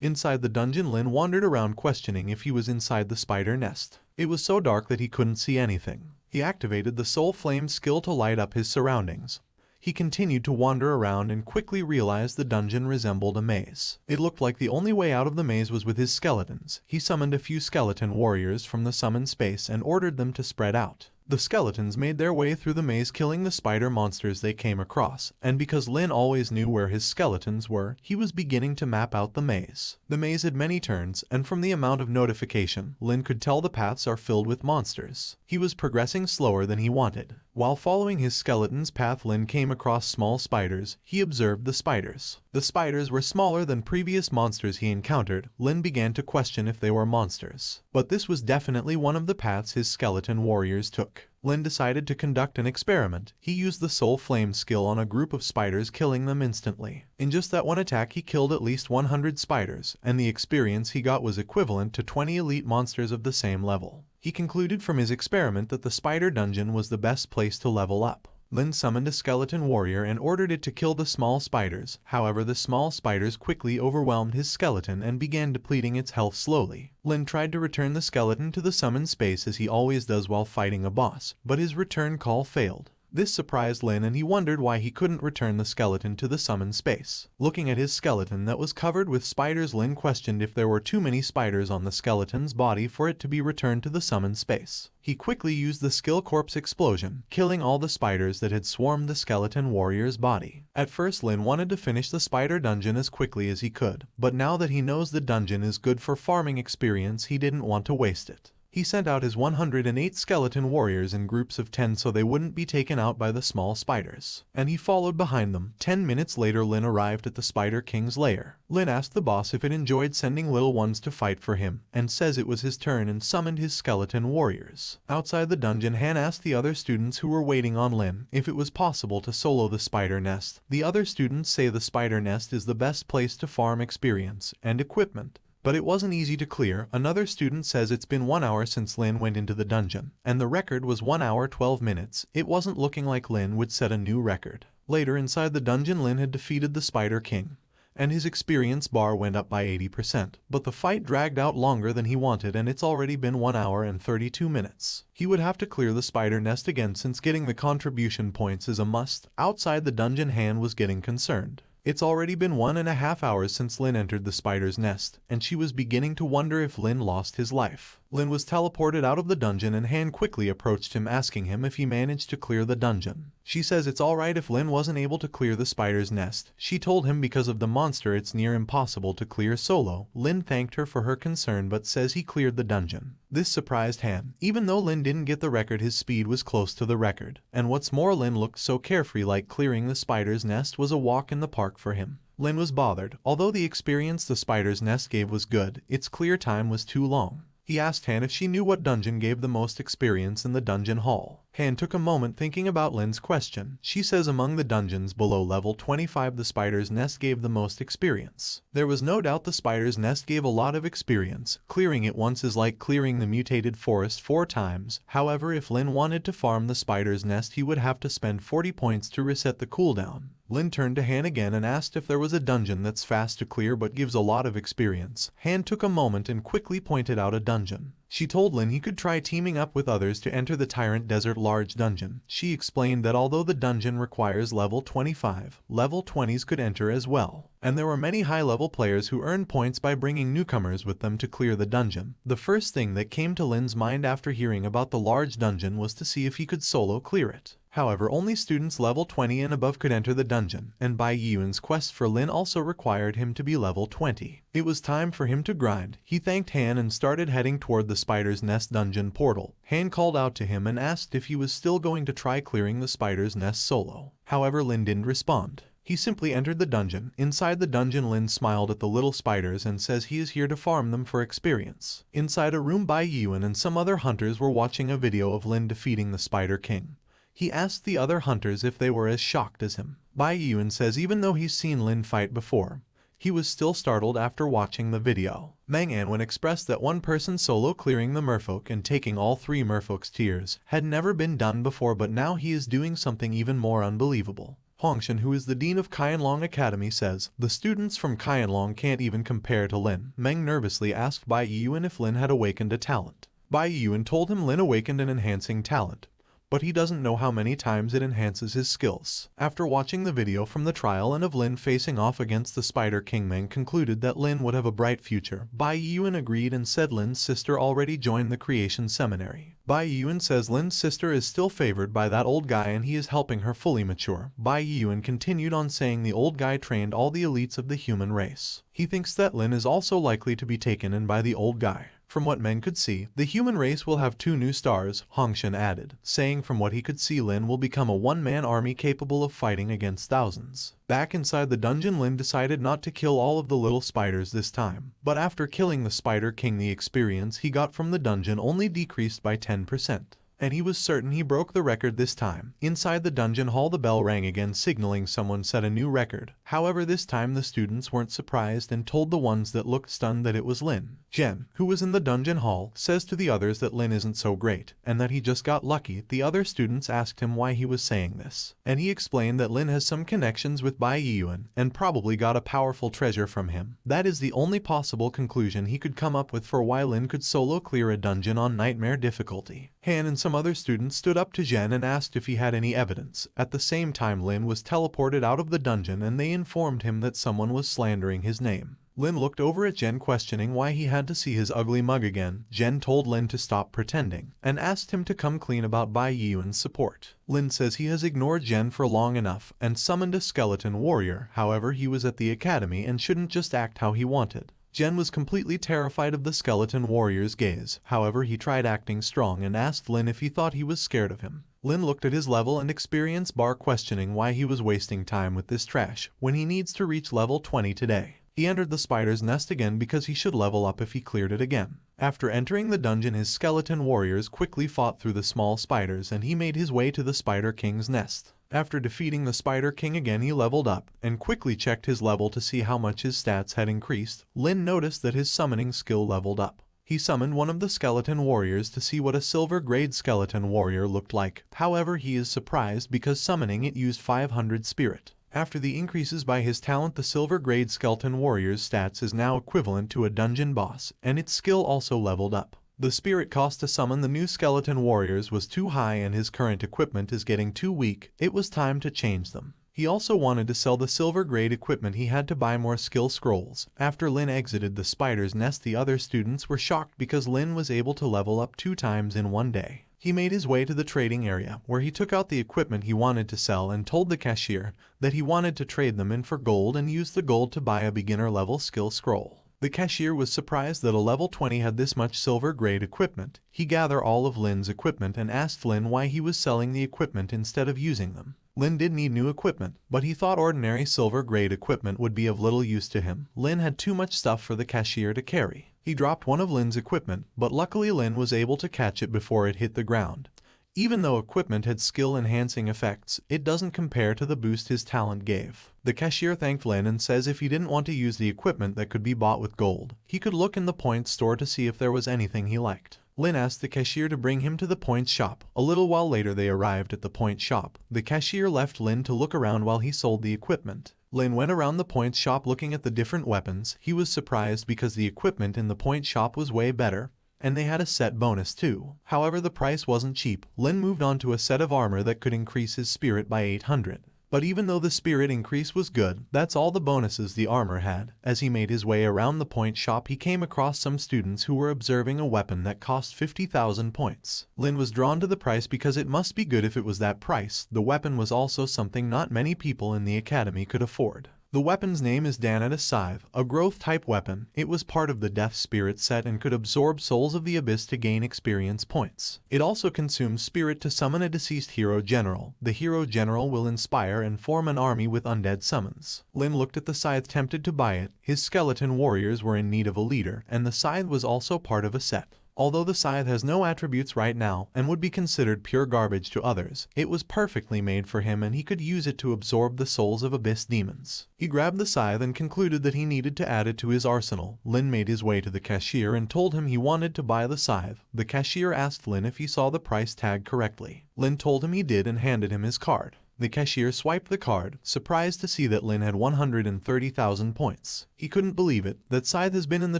Inside the dungeon, Lin wandered around questioning if he was inside the spider nest. It was so dark that he couldn't see anything. He activated the soul flame skill to light up his surroundings. He continued to wander around and quickly realized the dungeon resembled a maze. It looked like the only way out of the maze was with his skeletons. He summoned a few skeleton warriors from the summon space and ordered them to spread out. The skeletons made their way through the maze, killing the spider monsters they came across, and because Lin always knew where his skeletons were, he was beginning to map out the maze. The maze had many turns, and from the amount of notification, Lin could tell the paths are filled with monsters. He was progressing slower than he wanted. While following his skeleton's path, Lin came across small spiders. He observed the spiders. The spiders were smaller than previous monsters he encountered. Lin began to question if they were monsters. But this was definitely one of the paths his skeleton warriors took. Lin decided to conduct an experiment. He used the soul flame skill on a group of spiders, killing them instantly. In just that one attack, he killed at least 100 spiders, and the experience he got was equivalent to 20 elite monsters of the same level. He concluded from his experiment that the spider dungeon was the best place to level up. Lin summoned a skeleton warrior and ordered it to kill the small spiders. However, the small spiders quickly overwhelmed his skeleton and began depleting its health slowly. Lin tried to return the skeleton to the summoned space as he always does while fighting a boss, but his return call failed. This surprised Lin, and he wondered why he couldn't return the skeleton to the summoned space. Looking at his skeleton that was covered with spiders, Lin questioned if there were too many spiders on the skeleton's body for it to be returned to the summoned space. He quickly used the skill Corpse Explosion, killing all the spiders that had swarmed the skeleton warrior's body. At first, Lin wanted to finish the spider dungeon as quickly as he could, but now that he knows the dungeon is good for farming experience, he didn't want to waste it. He sent out his 108 skeleton warriors in groups of 10 so they wouldn't be taken out by the small spiders, and he followed behind them. 10 minutes later, Lin arrived at the Spider King's lair. Lin asked the boss if it enjoyed sending little ones to fight for him, and says it was his turn, and summoned his skeleton warriors. Outside the dungeon, Han asked the other students who were waiting on Lin if it was possible to solo the spider nest. The other students say the spider nest is the best place to farm experience and equipment. But it wasn't easy to clear. Another student says it's been 1 hour since Lin went into the dungeon, and the record was 1 hour 12 minutes. It wasn't looking like Lin would set a new record. Later, inside the dungeon, Lin had defeated the Spider King, and his experience bar went up by 80%. But the fight dragged out longer than he wanted, and it's already been 1 hour and 32 minutes. He would have to clear the spider nest again since getting the contribution points is a must. Outside the dungeon, Han was getting concerned. It's already been 1.5 hours since Lin entered the spider's nest, and she was beginning to wonder if Lin lost his life. Lin was teleported out of the dungeon, and Han quickly approached him, asking him if he managed to clear the dungeon. She says it's alright if Lin wasn't able to clear the spider's nest. She told him because of the monster it's near impossible to clear solo. Lin thanked her for her concern but says he cleared the dungeon. This surprised Han. Even though Lin didn't get the record, his speed was close to the record. And what's more, Lin looked so carefree, like clearing the spider's nest was a walk in the park for him. Lin was bothered. Although the experience the spider's nest gave was good, its clear time was too long. He asked Han if she knew what dungeon gave the most experience in the dungeon hall. Han took a moment thinking about Lin's question. She says among the dungeons below level 25 the spider's nest gave the most experience. There was no doubt the spider's nest gave a lot of experience. Clearing it once is like clearing the mutated forest 4 times. However, if Lin wanted to farm the spider's nest, he would have to spend 40 points to reset the cooldown. Lin turned to Han again and asked if there was a dungeon that's fast to clear but gives a lot of experience. Han took a moment and quickly pointed out a dungeon. She told Lin he could try teaming up with others to enter the Tyrant Desert large dungeon. She explained that although the dungeon requires level 25, level 20s could enter as well. And there were many high-level players who earned points by bringing newcomers with them to clear the dungeon. The first thing that came to Lin's mind after hearing about the large dungeon was to see if he could solo clear it. However, only students level 20 and above could enter the dungeon, and Bai Yuan's quest for Lin also required him to be level 20. It was time for him to grind. He thanked Han and started heading toward the spider's nest dungeon portal. Han called out to him and asked if he was still going to try clearing the spider's nest solo. However, Lin didn't respond. He simply entered the dungeon. Inside the dungeon, Lin smiled at the little spiders and says he is here to farm them for experience. Inside a room, Bai Yuan and some other hunters were watching a video of Lin defeating the Spider King. He asked the other hunters if they were as shocked as him. Bai Yuan says even though he's seen Lin fight before, he was still startled after watching the video. Mang Anwen expressed that one person solo clearing the merfolk and taking all 3 merfolk's tiers had never been done before, but now he is doing something even more unbelievable. Hongshan, who is the dean of Qianlong Academy, says, "The students from Qianlong can't even compare to Lin." Meng nervously asked Bai Yuan if Lin had awakened a talent. Bai Yuan told him Lin awakened an enhancing talent, but he doesn't know how many times it enhances his skills. After watching the video from the trial and of Lin facing off against the Spider King, Meng concluded that Lin would have a bright future. Bai Yuan agreed and said Lin's sister already joined the creation seminary. Bai Yuan says Lin's sister is still favored by that old guy and he is helping her fully mature. Bai Yuan continued on saying the old guy trained all the elites of the human race. He thinks that Lin is also likely to be taken in by the old guy. From what Meng could see, the human race will have 2 new stars, Hongshan added, saying from what he could see Lin will become a one-man army capable of fighting against thousands. Back inside the dungeon, Lin decided not to kill all of the little spiders this time, but after killing the Spider King, the experience he got from the dungeon only decreased by 10%. And he was certain he broke the record this time. Inside the dungeon hall, the bell rang again, signaling someone set a new record. However, this time the students weren't surprised and told the ones that looked stunned that it was Lin. Jen, who was in the dungeon hall, says to the others that Lin isn't so great, and that he just got lucky. The other students asked him why he was saying this, and he explained that Lin has some connections with Bai Yuan, and probably got a powerful treasure from him. That is the only possible conclusion he could come up with for why Lin could solo clear a dungeon on nightmare difficulty. Han and some other students stood up to Jen and asked if he had any evidence. At the same time, Lin was teleported out of the dungeon and they informed him that someone was slandering his name. Lin looked over at Jen, questioning why he had to see his ugly mug again. Jen told Lin to stop pretending, and asked him to come clean about Bai Yuan's support. Lin says he has ignored Jen for long enough, and summoned a skeleton warrior. However, he was at the academy and shouldn't just act how he wanted. Jen was completely terrified of the skeleton warrior's gaze. However, he tried acting strong and asked Lin if he thought he was scared of him. Lin looked at his level and experience bar, questioning why he was wasting time with this trash when he needs to reach level 20 today. He entered the spider's nest again because he should level up if he cleared it again. After entering the dungeon, his skeleton warriors quickly fought through the small spiders and he made his way to the Spider King's nest. After defeating the Spider King again, he leveled up and quickly checked his level to see how much his stats had increased. Lin noticed that his summoning skill leveled up. He summoned one of the skeleton warriors to see what a silver grade skeleton warrior looked like. However, he is surprised because summoning it used 500 spirit. After the increases by his talent, the silver grade skeleton warrior's stats is now equivalent to a dungeon boss, and its skill also leveled up. The spirit cost to summon the new skeleton warriors was too high and his current equipment is getting too weak. It was time to change them. He also wanted to sell the silver grade equipment. He had to buy more skill scrolls. After Lin exited the spider's nest, the other students were shocked because Lin was able to level up 2 times in one day. He made his way to the trading area, where he took out the equipment he wanted to sell and told the cashier that he wanted to trade them in for gold and use the gold to buy a beginner level skill scroll. The cashier was surprised that a level 20 had this much silver grade equipment. He gathered all of Lin's equipment and asked Lin why he was selling the equipment instead of using them. Lin did need new equipment, but he thought ordinary silver grade equipment would be of little use to him. Lin had too much stuff for the cashier to carry. He dropped one of Lin's equipment, but luckily Lin was able to catch it before it hit the ground. Even though equipment had skill-enhancing effects, it doesn't compare to the boost his talent gave. The cashier thanked Lin and says if he didn't want to use the equipment that could be bought with gold, he could look in the points store to see if there was anything he liked. Lin asked the cashier to bring him to the points shop. A little while later they arrived at the points shop. The cashier left Lin to look around while he sold the equipment. Lin went around the points shop looking at the different weapons. He was surprised because the equipment in the points shop was way better, and they had a set bonus too. However, the price wasn't cheap. Lin moved on to a set of armor that could increase his spirit by 800. But even though the spirit increase was good, that's all the bonuses the armor had. As he made his way around the point shop, he came across some students who were observing a weapon that cost 50,000 points. Lin was drawn to the price because it must be good if it was that price. The weapon was also something not many people in the academy could afford. The weapon's name is Danatus Scythe, a growth-type weapon. It was part of the Death Spirit set and could absorb souls of the abyss to gain experience points. It also consumes spirit to summon a deceased hero general. The hero general will inspire and form an army with undead summons. Lin looked at the scythe, tempted to buy it. His skeleton warriors were in need of a leader, and the scythe was also part of a set. Although the scythe has no attributes right now and would be considered pure garbage to others, it was perfectly made for him and he could use it to absorb the souls of abyss demons. He grabbed the scythe and concluded that he needed to add it to his arsenal. Lin made his way to the cashier and told him he wanted to buy the scythe. The cashier asked Lin if he saw the price tag correctly. Lin told him he did and handed him his card. The cashier swiped the card, surprised to see that Lin had 130,000 points. He couldn't believe it. That scythe has been in the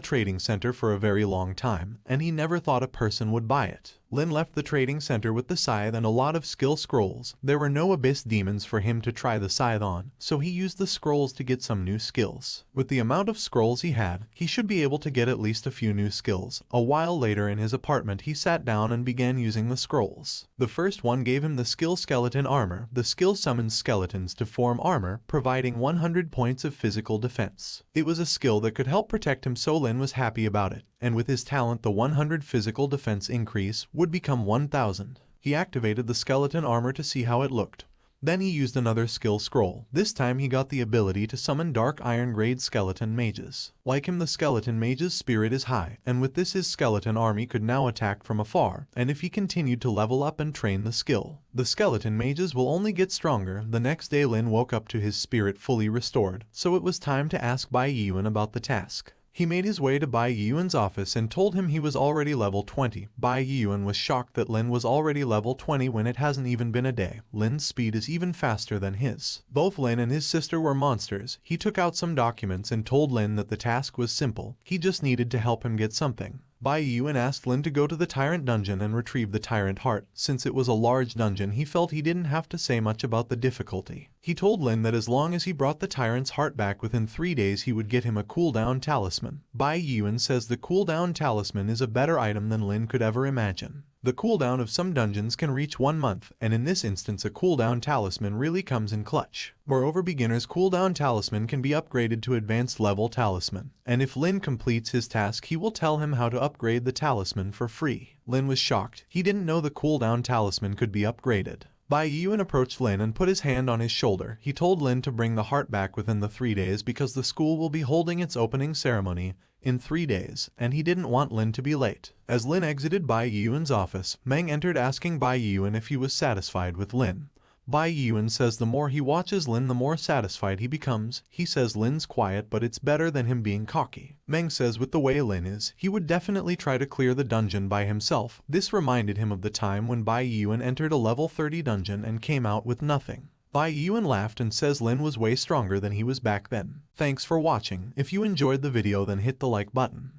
trading center for a very long time, and he never thought a person would buy it. Lin left the trading center with the scythe and a lot of skill scrolls. There were no abyss demons for him to try the scythe on, so he used the scrolls to get some new skills. With the amount of scrolls he had, he should be able to get at least a few new skills. A while later in his apartment he sat down and began using the scrolls. The first one gave him the skill skeleton armor. The skill summons skeletons to form armor, providing 100 points of physical defense. It was a skill that could help protect him, so Lin was happy about it, and with his talent the 100 physical defense increase would become 1000. He activated the skeleton armor to see how it looked. Then he used another skill scroll. This time he got the ability to summon dark iron grade skeleton mages. Like him, the skeleton mage's spirit is high, and with this his skeleton army could now attack from afar, and if he continued to level up and train the skill, the skeleton mages will only get stronger. The next day Lin woke up to his spirit fully restored, so it was time to ask Bai Yuan about the task. He made his way to Bai Yuan's office and told him he was already level 20. Bai Yuan was shocked that Lin was already level 20 when it hasn't even been a day. Lin's speed is even faster than his. Both Lin and his sister were monsters. He took out some documents and told Lin that the task was simple. He just needed to help him get something. Bai Yuan asked Lin to go to the Tyrant dungeon and retrieve the Tyrant heart. Since it was a large dungeon, he felt he didn't have to say much about the difficulty. He told Lin that as long as he brought the Tyrant's heart back within 3 days, he would get him a cooldown talisman. Bai Yuan says the cooldown talisman is a better item than Lin could ever imagine. The cooldown of some dungeons can reach 1 month, and in this instance a cooldown talisman really comes in clutch. Moreover, beginner's cooldown talisman can be upgraded to advanced level talisman, and if Lin completes his task he will tell him how to upgrade the talisman for free. Lin was shocked. He didn't know the cooldown talisman could be upgraded. Bai Yuan approached Lin and put his hand on his shoulder. He told Lin to bring the heart back within the 3 days because the school will be holding its opening ceremony in 3 days, and he didn't want Lin to be late. As Lin exited Bai Yuan's office, Meng entered asking Bai Yuan if he was satisfied with Lin. Bai Yuan says the more he watches Lin, the more satisfied he becomes. He says Lin's quiet, but it's better than him being cocky. Meng says with the way Lin is, he would definitely try to clear the dungeon by himself. This reminded him of the time when Bai Yuan entered a level 30 dungeon and came out with nothing. Bai Yuan laughed and says Lin was way stronger than he was back then. Thanks for watching. If you enjoyed the video, then hit the like button.